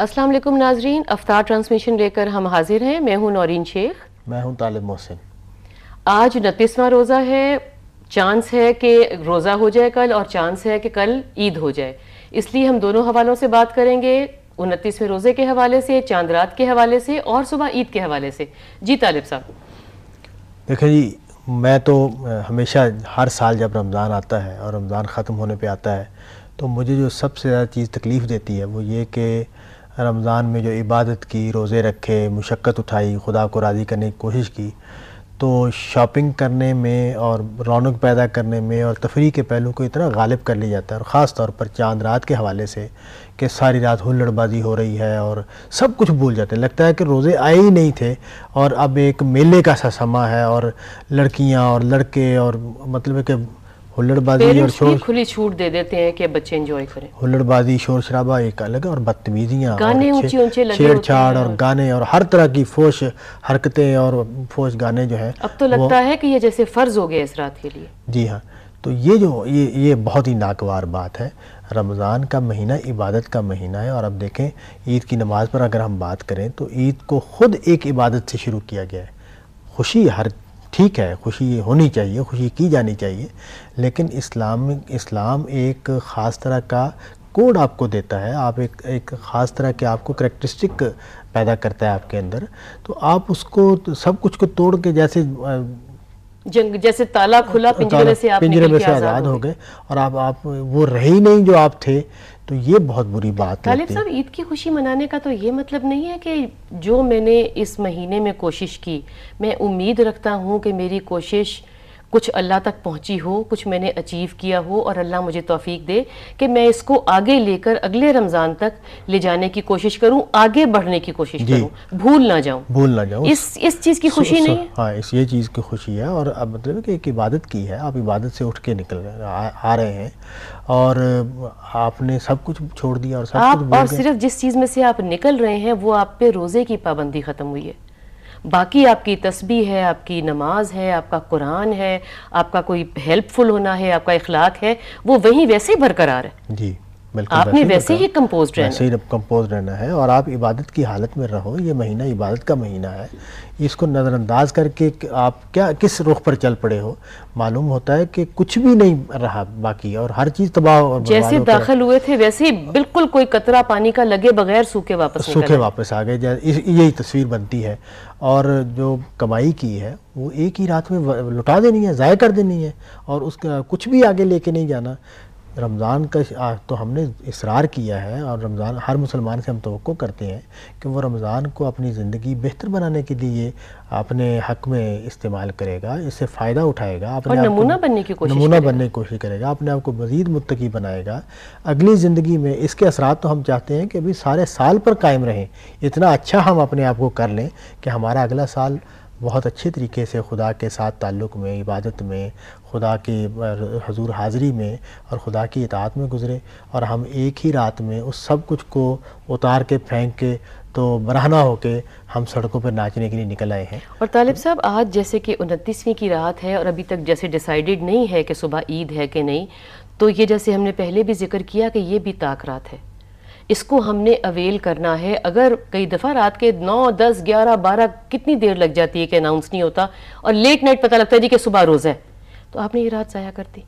السلام علیکم ناظرین، افطار ٹرانسمیشن لے کر ہم حاضر ہیں۔ میں ہوں نورین شیخ، میں ہوں طالب محسن۔ آج 29واں روزہ ہے، چانس ہے کہ روزہ ہو جائے کل اور چانس ہے کہ کل عید ہو جائے، اس لیے ہم دونوں حوالوں سے بات کریں گے، 29ویں روزے کے حوالے سے، چاند رات کے حوالے سے اور صبح عید کے حوالے سے۔ جی طالب صاحب۔ دیکھیں جی، میں تو ہمیشہ ہر سال جب رمضان آتا ہے اور رمضان ختم ہونے پہ آتا ہے تو مجھے جو سب سے زیادہ چیز تکلیف دیتی ہے وہ یہ کہ رمضان میں جو عبادت کی، روزے رکھے، مشقت اٹھائی، خدا کو راضی کرنے کی کوشش کی، تو شاپنگ کرنے میں اور رونق پیدا کرنے میں اور تفریح کے پہلو کو اتنا غالب کر لیا جاتا ہے، اور خاص طور پر چاند رات کے حوالے سے کہ ساری رات ہلڑ بازی ہو رہی ہے اور سب کچھ بھول جاتے ہیں، لگتا ہے کہ روزے آئے ہی نہیں تھے اور اب ایک میلے کا سا سما ہے، اور لڑکیاں اور لڑکے اور مطلب ہے کہ ہلڑ بازی اور شور، کھلی چھوٹ دے دیتے ہیں کہ بچے انجوائے کریں، ہلڑ بازی، شور شرابہ ایک الگ، اور بدتمیزیاں، گانے اونچے اونچے لگے چھیڑ چھاڑ اور گانے اور ہر طرح کی فوش حرکتیں اور فوش گانے جو ہیں، اب تو لگتا ہے کہ یہ جیسے فرض ہو گیا اس رات کے لیے۔ جی ہاں، تو یہ بہت ہی ناگوار بات ہے۔ رمضان کا مہینہ عبادت کا مہینہ ہے، اور اب دیکھیں عید کی نماز پر اگر ہم بات کریں تو عید کو خود ایک عبادت سے شروع کیا گیا ہے۔ خوشی ٹھیک ہے، خوشی ہونی چاہیے، خوشی کی جانی چاہیے، لیکن اسلام ایک خاص طرح کا کوڈ آپ کو دیتا ہے، آپ ایک خاص طرح کے آپ کو کریکٹرسٹک پیدا کرتا ہے آپ کے اندر، تو آپ اس کو سب کچھ کو توڑ کے جیسے تالا کھلا پنجرے میں سے آپ نکل کے آزاد ہو گئے، اور آپ وہ رہے ہی نہیں جو آپ تھے، تو یہ بہت بری بات ہے۔ طالب صاحب، عید کی خوشی منانے کا تو یہ مطلب نہیں ہے کہ جو میں نے اس مہینے میں کوشش کی، میں امید رکھتا ہوں کہ میری کوشش کچھ اللہ تک پہنچی ہو، کچھ میں نے اچیو کیا ہو، اور اللہ مجھے توفیق دے کہ میں اس کو آگے لے کر اگلے رمضان تک لے جانے کی کوشش کروں، آگے بڑھنے کی کوشش کروں، بھول نہ جاؤں۔ اس چیز کی خوشی نہیں ہے؟ ہاں، یہ چیز کی خوشی ہے، اور اب مطلب کہ ایک عبادت کی ہے، آپ عبادت سے اٹھ کے نکل آ رہے ہیں، اور آپ نے سب کچھ چھوڑ دیا اور سب کچھ بھول گئے، اور صرف جس چیز میں سے آپ نکل رہے ہیں وہ آپ پہ روزے کی پابندی ختم ہوئی ہے، باقی آپ کی تسبیح ہے، آپ کی نماز ہے، آپ کا قرآن ہے، آپ کا کوئی ہیلپ فل ہونا ہے، آپ کا اخلاق ہے، وہ وہیں ویسے ہی برقرار ہے۔ جی بالکل، آپ نے ویسے ہی کمپوزڈ رہنا ہے، اور آپ عبادت کی حالت میں رہو۔ یہ مہینہ عبادت کا مہینہ ہے، اس کو نظر انداز کر کے آپ کس رخ پر چل پڑے ہو، معلوم ہوتا ہے کہ کچھ بھی نہیں رہا باقی، اور ہر چیز تباہ اور برباد جیسے داخل ہوئے تھے ویسے ہی بالکل کوئی قطرہ پانی کا لگے بغیر سوکھے واپس آ گئے، یہی تصویر بنتی ہے۔ اور جو کمائی کی ہے وہ ایک ہی رات میں لٹا دینی ہے، ضائع کر دینی ہے، اور اس کا کچھ بھی آگے لے کے نہیں جانا۔ رمضان کا تو ہم نے اصرار کیا ہے، اور رمضان ہر مسلمان سے ہم توقع کرتے ہیں کہ وہ رمضان کو اپنی زندگی بہتر بنانے کے لیے اپنے حق میں استعمال کرے گا، اس سے فائدہ اٹھائے گا، اور نمونہ بننے کی کوشش کرے گا، اپنے آپ کو مزید متقی بنائے گا اگلی زندگی میں۔ اس کے اثرات تو ہم چاہتے ہیں کہ ابھی سارے سال پر قائم رہیں، اتنا اچھا ہم اپنے آپ کو کر لیں کہ ہمارا اگلا سال بہت اچھے طریقے سے خدا کے ساتھ تعلق میں، عبادت میں، خدا کی حضور حاضری میں اور خدا کی اطاعت میں گزرے، اور ہم ایک ہی رات میں اس سب کچھ کو اتار کے پھینک کے تو برہنہ ہو کے ہم سڑکوں پر ناچنے کے لیے نکل آئے ہیں۔ اور طالب صاحب، آج جیسے کہ 29ویں کی رات ہے اور ابھی تک جیسے ڈیسائیڈڈ نہیں ہے کہ صبح عید ہے کہ نہیں، تو یہ جیسے ہم نے پہلے بھی ذکر کیا کہ یہ بھی طاق رات ہے، اس کو ہم نے اویل کرنا ہے۔ اگر کئی دفعہ رات کے 9، 10، 11، 12 کتنی دیر لگ جاتی ہے کہ اناؤنس نہیں ہوتا، اور لیٹ نائٹ پتہ لگتا ہے جی کہ صبح روزہ ہے، تو آپ نے یہ رات ضائع کر دی۔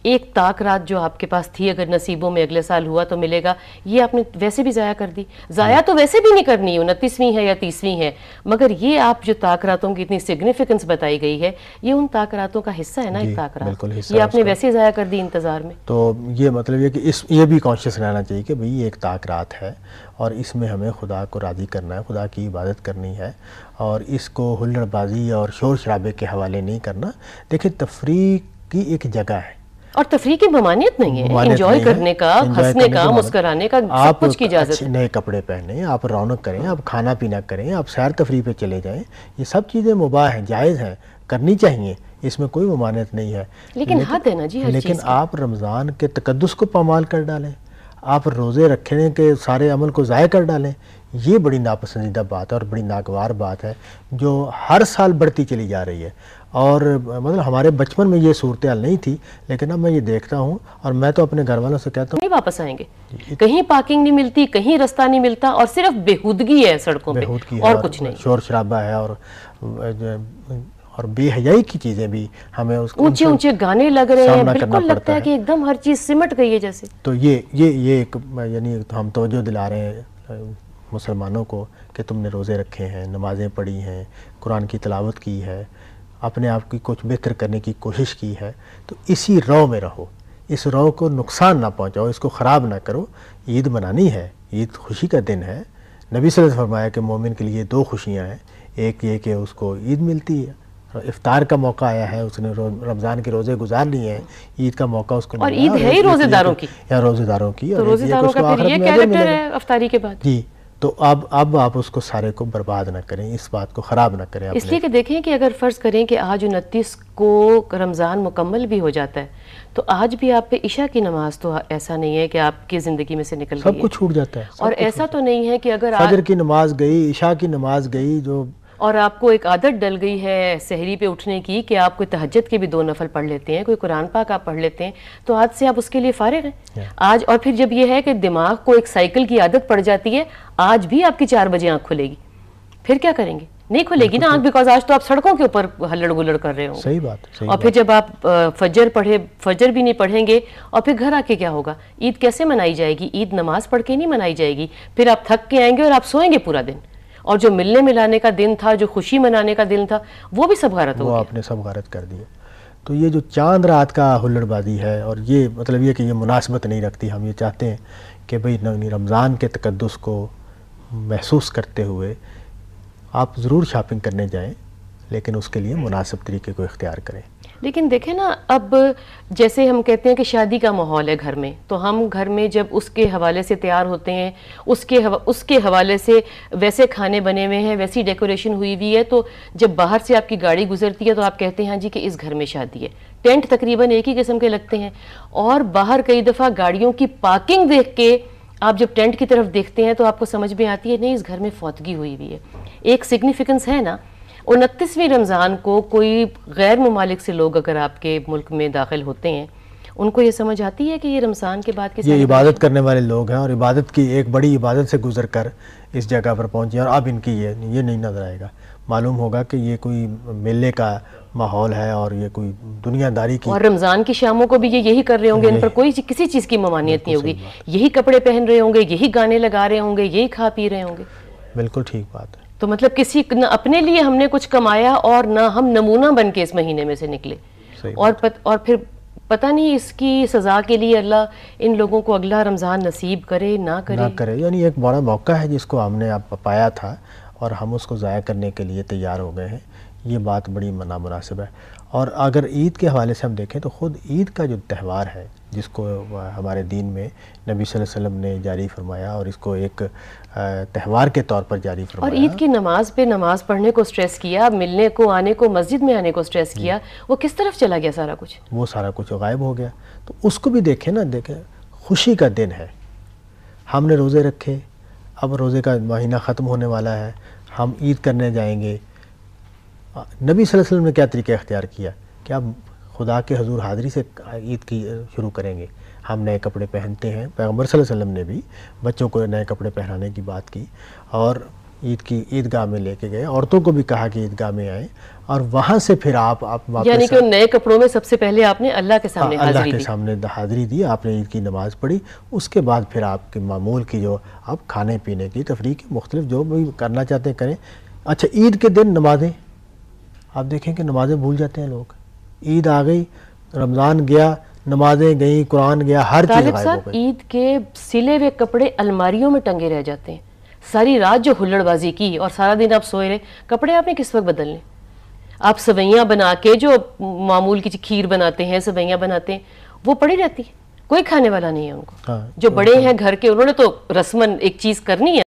ایک طاق رات جو آپ کے پاس تھی، اگر نصیبوں میں اگلے سال ہوا تو ملے گا، یہ آپ نے ویسے بھی ضائع کر دی۔ ضائع تو ویسے بھی نہیں کرنی، 29ویں ہے یا 30ویں ہے، مگر یہ آپ جو طاق راتوں کی اتنی سگنیفیکنس بتائی گئی ہے، یہ ان طاق راتوں کا حصہ ہے نا، ایک طاق رات، یہ آپ نے ویسے ضائع کر دی انتظار میں۔ تو یہ مطلب یہ کہ یہ بھی کانشیس رہنا چاہیے کہ بھئی یہ ایک طاق رات ہے، اور اس میں ہمیں خدا کو راضی کرنا ہے، خدا کی عبادت کرنی ہے، اور اس کو ہلڑ بازی اور شور شرابے کے حوالے نہیں کرنا۔ دیکھیں، تفریح کی ایک جگہ ہے، اور تفریح کی ممانعت نہیں ہے، انجوائے کرنے کا، ہنسنے کا، مسکرانے کا، سب کچھ کی اجازت ہے۔ آپ نئے کپڑے پہنیں، آپ رونق کریں، آپ کھانا پینا کریں، آپ سیر تفریح پہ چلے جائیں، یہ سب چیزیں مباح ہیں، جائز ہیں، کرنی چاہیے، اس میں کوئی ممانعت نہیں ہے، لیکن حد ہے نا جی ہر چیز کی۔ لیکن آپ رمضان کے تقدس کو پامال کر ڈالیں، آپ روزے رکھنے کے سارے عمل کو ضائع کر ڈالیں، یہ بڑی ناپسندیدہ بات ہے اور بڑی ناگوار بات ہے جو ہر سال بڑھتی چلی جا رہی ہے۔ اور مطلب ہمارے بچپن میں یہ صورتحال نہیں تھی، لیکن اب میں یہ دیکھتا ہوں اور میں تو اپنے گھر والوں سے کہتا ہوں نہیں واپس آئیں گے، کہیں پارکنگ نہیں ملتی، کہیں رستہ نہیں ملتا، اور صرف بےہودگی ہے سڑکوں پہ اور کچھ نہیں، شور شرابہ ہے اور بے حیائی کی چیزیں بھی ہمیں اونچے اونچے گانے لگ رہے ہیں، بالکل لگتا ہے کہ ایک دم ہر چیز سمٹ گئی ہے جیسے. تو یہ ایک یعنی ہم توجہ دلا رہے ہیں مسلمانوں کو کہ تم نے روزے رکھے ہیں، نمازیں پڑھی ہیں، قرآن کی تلاوت کی ہے، اپنے آپ کی کچھ بہتر کرنے کی کوشش کی ہے، تو اسی رو میں رہو، اس رو کو نقصان نہ پہنچاؤ، اس کو خراب نہ کرو. عید منانی ہے، عید خوشی کا دن ہے. نبی صلی اللہ علیہ وسلم نے فرمایا کہ مومن کے لیے 2 خوشیاں ہیں، ایک یہ کہ اس کو عید ملتی ہے، افطار کا موقع آیا ہے، اس نے رمضان کے روزے گزار لیے ہیں، عید کا موقع اس کو اور عید ہے ہی روزے داروں کی، یا روزے داروں کی، تو روزے داروں کا پھر یہ کیریکٹر ہے افطاری کے بعد. جی، تو اب آپ اس کو سارے کو برباد نہ کریں، اس بات کو خراب نہ کریں. اس لیے کہ دیکھیں کہ اگر فرض کریں کہ آج 29 کو رمضان مکمل بھی ہو جاتا ہے، تو آج بھی آپ پہ عشاء کی نماز تو ایسا نہیں ہے کہ آپ کی زندگی میں سے نکل گئی ہے، سب کچھ چھوٹ جاتا ہے. اور ایسا تو نہیں ہے کہ اگر فجر کی نماز گئی، عشاء کی نماز گئی، جو اور آپ کو ایک عادت ڈل گئی ہے سحری پہ اٹھنے کی کہ آپ کوئی تہجد کے بھی 2 نفل پڑھ لیتے ہیں، کوئی قرآن پاک آپ پڑھ لیتے ہیں، تو آج سے آپ اس کے لیے فارغ ہیں آج. اور پھر جب یہ ہے کہ دماغ کو ایک سائیکل کی عادت پڑ جاتی ہے، آج بھی آپ کی 4 بجے آنکھ کھلے گی، پھر کیا کریں گے؟ نہیں کھلے گی نا آنکھ، بیکاز آج تو آپ سڑکوں کے اوپر ہلڑ گلڑ کر رہے ہوں. صحیح بات. اور پھر جب آپ فجر بھی نہیں پڑھیں گے، اور پھر گھر آ کے کیا ہوگا؟ عید کیسے منائی جائے گی؟ عید نماز پڑھ کے نہیں منائی جائے گی، پھر آپ تھک کے آئیں گے اور آپ سوئیں گے پورا دن، اور جو ملنے ملانے کا دن تھا، جو خوشی منانے کا دن تھا، وہ بھی سب غارت ہو گیا، وہ آپ نے سب غارت کر دیا. تو یہ جو چاند رات کا ہلڑ بازی ہے، اور یہ مطلب یہ کہ یہ مناسبت نہیں رکھتی. ہم یہ چاہتے ہیں کہ بھئی رمضان کے تقدس کو محسوس کرتے ہوئے آپ ضرور شاپنگ کرنے جائیں، لیکن اس کے لیے مناسب طریقے کو اختیار کریں. لیکن دیکھیں نا، اب جیسے ہم کہتے ہیں کہ شادی کا ماحول ہے گھر میں، تو ہم گھر میں جب اس کے حوالے سے تیار ہوتے ہیں، اس کے حوالے سے ویسے کھانے بنے ہوئے ہیں، ویسی ڈیکوریشن ہوئی ہوئی ہے، تو جب باہر سے آپ کی گاڑی گزرتی ہے تو آپ کہتے ہیں ہاں جی کہ اس گھر میں شادی ہے. ٹینٹ تقریباً ایک ہی قسم کے لگتے ہیں، اور باہر کئی دفعہ گاڑیوں کی پارکنگ دیکھ کے آپ جب ٹینٹ کی طرف دیکھتے ہیں تو آپ کو سمجھ میں آتی ہے نہیں، اس گھر میں فوتگی ہوئی ہوئی ہے. ایک سگنیفیکنس ہے نا. 29ویں رمضان کو کوئی غیر ممالک سے لوگ اگر آپ کے ملک میں داخل ہوتے ہیں، ان کو یہ سمجھ آتی ہے کہ یہ رمضان کے بعد یہ عبادت کرنے والے لوگ ہیں، اور عبادت کی ایک بڑی عبادت سے گزر کر اس جگہ پر پہنچے، اور اب ان کی یہ نہیں نظر آئے گا. معلوم ہوگا کہ یہ کوئی میلے کا ماحول ہے اور یہ کوئی دنیا داری کی. اور رمضان کی شاموں کو بھی یہ یہی کر رہے ہوں گے، ان پر کوئی کسی چیز کی ممانعت نہیں ہوگی، یہی کپڑے پہن رہے ہوں گے، یہی گانے لگا رہے ہوں گے، یہی کھا پی رہے ہوں گے. بالکل ٹھیک بات ہے. تو مطلب کسی نہ اپنے لیے ہم نے کچھ کمایا، اور نہ ہم نمونہ بن کے اس مہینے میں سے نکلے. اور پھر پتہ نہیں اس کی سزا کے لیے اللہ ان لوگوں کو اگلا رمضان نصیب کرے نہ کرے. یعنی ایک بڑا موقع ہے جس کو ہم نے پایا تھا، اور ہم اس کو ضائع کرنے کے لیے تیار ہو گئے ہیں. یہ بات بڑی نامناسب ہے. اور اگر عید کے حوالے سے ہم دیکھیں تو خود عید کا جو تہوار ہے، جس کو ہمارے دین میں نبی صلی اللہ علیہ وسلم نے جاری فرمایا، اور اس کو ایک تہوار کے طور پر جاری فرمایا، اور عید کی نماز پہ نماز پڑھنے کو سٹریس کیا، ملنے کو آنے کو، مسجد میں آنے کو سٹریس کیا، وہ کس طرف چلا گیا سارا کچھ؟ وہ سارا کچھ غائب ہو گیا. تو اس کو بھی دیکھیں نا، دیکھیں خوشی کا دن ہے، ہم نے روزے رکھے، اب روزے کا مہینہ ختم ہونے والا ہے، ہم عید کرنے جائیں گے. نبی صلی اللہ علیہ وسلم نے کیا طریقہ اختیار کیا کہ اب خدا کے حضور حاضری سے عید کی شروع کریں گے. ہم نئے کپڑے پہنتے ہیں. پیغمبر صلی اللہ علیہ وسلم نے بھی بچوں کو نئے کپڑے پہنانے کی بات کی، اور عیدگاہ میں لے کے گئے. عورتوں کو بھی کہا کہ عیدگاہ میں آئیں، اور وہاں سے پھر آپ واپس، یعنی کہ نئے کپڑوں میں سب سے پہلے آپ نے اللہ کے سامنے حاضری دی، آپ نے عید کی نماز پڑھی. اس کے بعد پھر آپ کے معمول کی جو آپ کھانے پینے کی تفریح کی مختلف جو بھی کرنا چاہتے ہیں کریں. اچھا، عید کے دن نمازیں آپ دیکھیں کہ نمازیں بھول جاتے ہیں لوگ. عید آ گئی، رمضان گیا، نمازیں گئیں، قرآن گیا، ہر چیز غائب ہو گئی. عید کے سلے ہوئے کپڑے الماریوں میں ٹنگے رہ جاتے ہیں. ساری رات جو ہلڑ بازی کی اور سارا دن آپ سوئے رہے، کپڑے آپ نے کس وقت بدلنے؟ آپ سوئیاں بنا کے جو معمول کی کھیر بناتے ہیں، سوئیاں بناتے ہیں، وہ پڑی رہتی ہے، کوئی کھانے والا نہیں ہے ان کو. جو بڑے ہیں گھر کے، انہوں نے تو رسماً ایک چیز کرنی ہے.